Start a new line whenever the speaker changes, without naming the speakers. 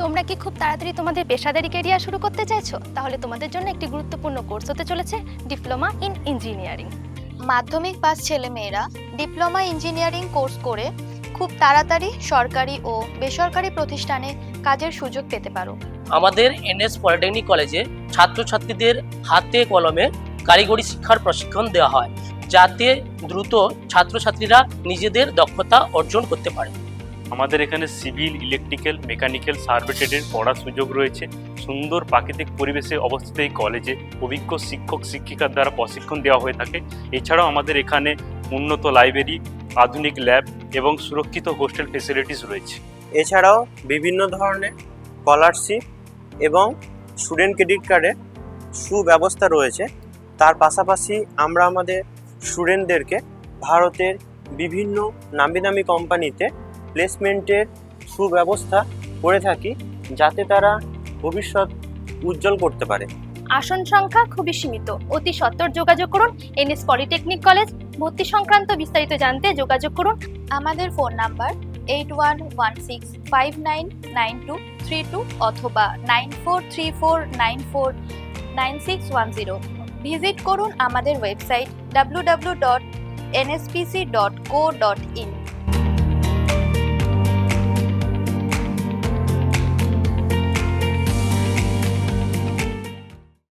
তোমরা কি খুব তাড়াতাড়ি তোমাদের পেশাদারি ক্যারিয়ার শুরু করতে চাইছো? তাহলে তোমাদের জন্য একটি গুরুত্বপূর্ণ কোর্স হতে চলেছে ডিপ্লোমা ইন ইঞ্জিনিয়ারিং।
মাধ্যমিক পাস ছেলেমেয়েরা ডিপ্লোমা ইঞ্জিনিয়ারিং কোর্স করে খুব তাড়াতাড়ি সরকারি ও বেসরকারি প্রতিষ্ঠানে কাজের সুযোগ পেতে পারো।
আমাদের এনএস পলিটেকনিক কলেজে ছাত্রছাত্রীদের হাতে কলমে কারিগরি শিক্ষার প্রশিক্ষণ দেওয়া হয়, যাতে দ্রুত ছাত্রছাত্রীরা নিজেদের দক্ষতা অর্জন করতে পারে।
আমাদের এখানে সিভিল, ইলেকট্রিক্যাল, মেকানিক্যাল, সার্ভে ট্রেডের পড়ার সুযোগ রয়েছে। সুন্দর প্রাকৃতিক পরিবেশে অবস্থিত এই কলেজে অভিজ্ঞ শিক্ষক শিক্ষিকার দ্বারা প্রশিক্ষণ দেওয়া হয়ে থাকে। এছাড়াও আমাদের এখানে উন্নত লাইব্রেরি, আধুনিক ল্যাব এবং সুরক্ষিত হোস্টেল ফেসিলিটিস রয়েছে।
এছাড়াও বিভিন্ন ধরনের স্কলারশিপ এবং স্টুডেন্ট ক্রেডিট কার্ডের সুব্যবস্থা রয়েছে। তার পাশাপাশি আমরা আমাদের স্টুডেন্টদেরকে ভারতের বিভিন্ন নামি দামি কোম্পানিতে প্লেসমেন্টের সুব্যবস্থা করে থাকি, যাতে তারা ভবিষ্যৎ উজ্জ্বল করতে পারে।
আসন সংখ্যা খুবই সীমিত, অতি সত্বর যোগাযোগ করুন এনএস পলিটেকনিক কলেজ। ভর্তি সংক্রান্ত বিস্তারিত জানতে যোগাযোগ করুন
আমাদের ফোন নাম্বার 8116599232 অথবা 9434949610। ভিজিট করুন আমাদের ওয়েবসাইট www.nspc.co.in।